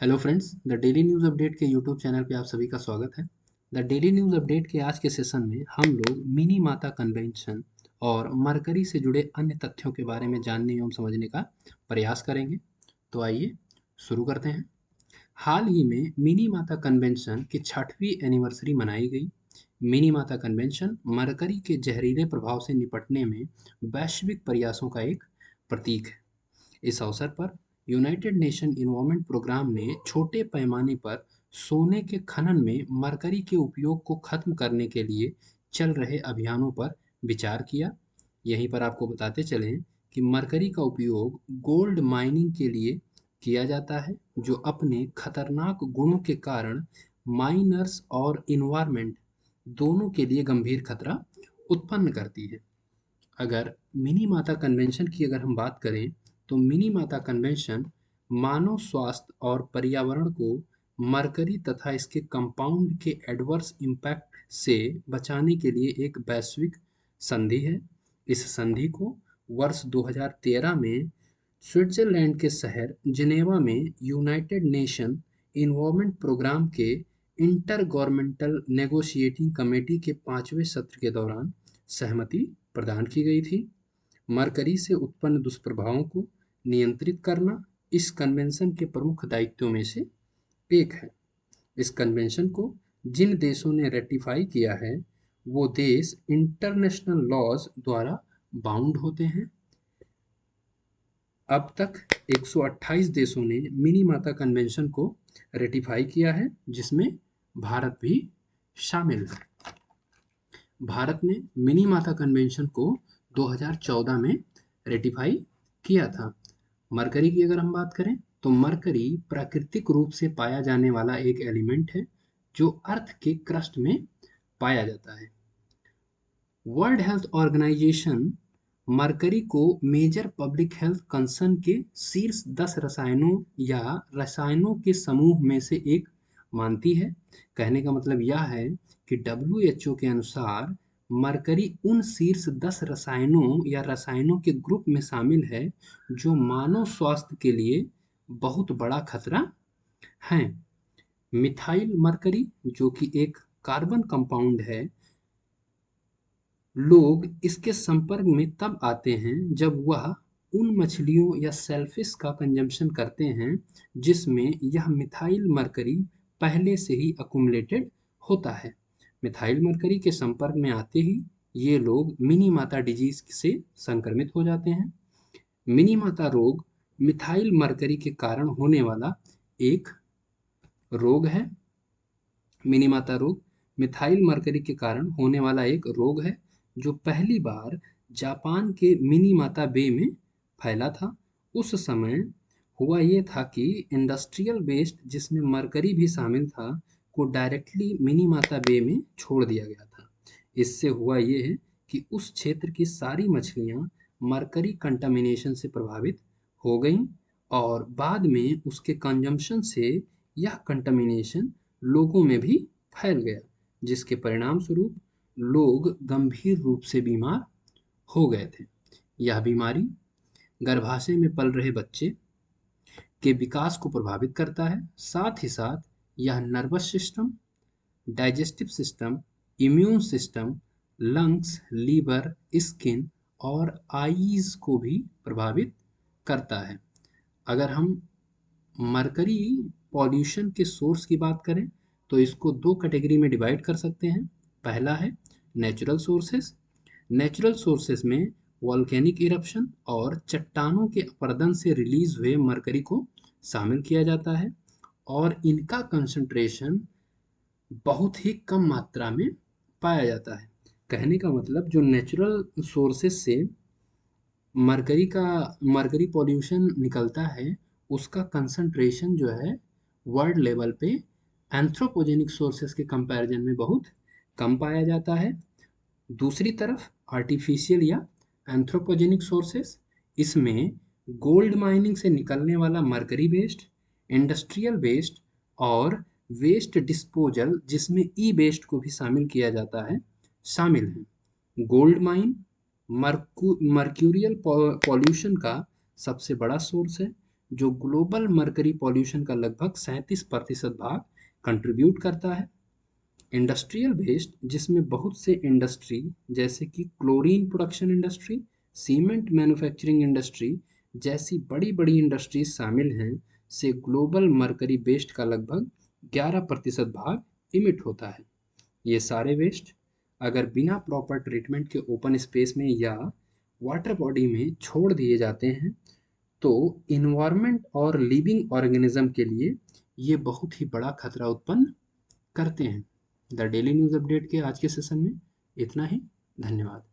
Hello friends, the daily news update के YouTube channel पे आप सभी का स्वागत है। द डेली न्यूज़ अपडेट के आज के सेशन में हम लोग मिनी माता कन्वेंशन और मरकरी से जुड़े अन्य तथ्यों के बारे में जानने एवं समझने का प्रयास करेंगे। तो आइए शुरू करते हैं। हाल ही में मिनी माता कन्वेंशन की 6वीं एनिवर्सरी मनाई गई। मिनी माता कन्वेंशन मरकरी के जहरीले प्रभाव से निपटने में वैश्विक प्रयासों का एक प्रतीक है। इस अवसर पर यूनाइटेड नेशन इन्वायरमेंट प्रोग्राम ने छोटे पैमाने पर सोने के खनन में मरकरी के उपयोग को खत्म करने के लिए चल रहे अभियानों पर विचार किया। यहीं पर आपको बताते चलें कि मरकरी का उपयोग गोल्ड माइनिंग के लिए किया जाता है, जो अपने खतरनाक गुणों के कारण माइनर्स और इन्वायरमेंट दोनों के लिए गंभीर खतरा उत्पन्न करती है। अगर मिनी माता कन्वेंशन की अगर हम बात करें, तो मिनी माता कन्वेंशन मानव स्वास्थ्य और पर्यावरण को मरकरी तथा इसके कंपाउंड के एडवर्स इम्पैक्ट से बचाने के लिए एक वैश्विक संधि है। इस संधि को वर्ष 2013 में स्विट्जरलैंड के शहर जिनेवा में यूनाइटेड नेशन इन्वायरमेंट प्रोग्राम के इंटर गवर्नमेंटल नेगोशिएटिंग कमेटी के 5वें सत्र के दौरान सहमति प्रदान की गई थी। मरकरी से उत्पन्न दुष्प्रभावों को नियंत्रित करना इस कन्वेंशन के प्रमुख दायित्वों में से एक है। इस कन्वेंशन को जिन देशों ने रेटिफाई किया है, वो देश इंटरनेशनल लॉज द्वारा बाउंड होते हैं। अब तक 128 देशों ने मिनी माता कन्वेंशन को रेटिफाई किया है, जिसमें भारत भी शामिल है। भारत ने मिनी माता कन्वेंशन को 2014 में रेटिफाई किया था। मरकरी की अगर हम बात करें, तो मरकरी प्राकृतिक रूप से पाया जाने वाला एक एलिमेंट है जो अर्थ के क्रस्ट में पाया जाता है। वर्ल्ड हेल्थ ऑर्गेनाइजेशन मरकरी को मेजर पब्लिक हेल्थ कंसर्न के शीर्ष 10 रसायनों या रसायनों के समूह में से एक मानती है। कहने का मतलब यह है कि WHO के अनुसार मरकरी उन शीर्ष 10 रसायनों या रसायनों के ग्रुप में शामिल है जो मानव स्वास्थ्य के लिए बहुत बड़ा खतरा हैं। मिथाइल मरकरी, जो कि एक कार्बन कंपाउंड है, लोग इसके संपर्क में तब आते हैं जब वह उन मछलियों या शेलफिश का कंजम्पशन करते हैं जिसमें यह मिथाइल मरकरी पहले से ही अकुमुलेटेड होता है। मिथाइल मरकरी के संपर्क में आते ही ये लोग मिनी माता डिजीज से संक्रमित हो जाते हैं। मिनी माता रोग मिथाइल मरकरी के कारण होने वाला एक रोग है। मिनी माता रोग मिथाइल मरकरी के कारण होने वाला एक रोग है, जो पहली बार जापान के मिनी माता बे में फैला था। उस समय हुआ ये था कि इंडस्ट्रियल वेस्ट, जिसमें मरकरी भी शामिल था, को डायरेक्टली मिनी माता बे में छोड़ दिया गया था। इससे हुआ ये है कि उस क्षेत्र की सारी मछलियां मरकरी कंटामिनेशन से प्रभावित हो गईं और बाद में उसके कंजम्पशन से यह कंटामिनेशन लोगों में भी फैल गया, जिसके परिणाम स्वरूप लोग गंभीर रूप से बीमार हो गए थे। यह बीमारी गर्भाशय में पल रहे बच्चे के विकास को प्रभावित करता है। साथ ही साथ यह nervous system, digestive system, immune system, lungs, liver, skin और आईज को भी प्रभावित करता है। अगर हम मरकरी पॉल्यूशन के सोर्स की बात करें, तो इसको दो कैटेगरी में डिवाइड कर सकते हैं। पहला है नेचुरल सोर्सेस। नेचुरल सोर्सेस में वॉल्केनिक इरप्शन और चट्टानों के अपरदन से रिलीज हुए मरकरी को शामिल किया जाता है और इनका कंसंट्रेशन बहुत ही कम मात्रा में पाया जाता है। कहने का मतलब जो नेचुरल सोर्सेस से मरकरी पॉल्यूशन निकलता है, उसका कंसंट्रेशन जो है वर्ल्ड लेवल पे एंथ्रोपोजेनिक सोर्सेस के कंपैरिजन में बहुत कम पाया जाता है। दूसरी तरफ आर्टिफिशियल या एंथ्रोपोजेनिक सोर्सेस, इसमें गोल्ड माइनिंग से निकलने वाला मरकरी वेस्ट, इंडस्ट्रियल वेस्ट और वेस्ट डिस्पोजल, जिसमें ई वेस्ट को भी शामिल किया जाता है, शामिल हैं। गोल्ड माइन मर्क्यूरियल पॉल्यूशन का सबसे बड़ा सोर्स है, जो ग्लोबल मर्करी पॉल्यूशन का लगभग 37% भाग कंट्रीब्यूट करता है। इंडस्ट्रियल वेस्ट, जिसमें बहुत से इंडस्ट्री जैसे कि chlorine production industry, cement manufacturing industry जैसी बड़ी बड़ी इंडस्ट्रीज शामिल हैं, से ग्लोबल मर्करी वेस्ट का लगभग 11% भाग इमिट होता है। ये सारे वेस्ट अगर बिना प्रॉपर ट्रीटमेंट के ओपन स्पेस में या वाटर बॉडी में छोड़ दिए जाते हैं तो इन्वायरमेंट और लिविंग ऑर्गेनिज्म के लिए ये बहुत ही बड़ा खतरा उत्पन्न करते हैं। द डेली न्यूज़ अपडेट के आज के सेशन में इतना ही। धन्यवाद।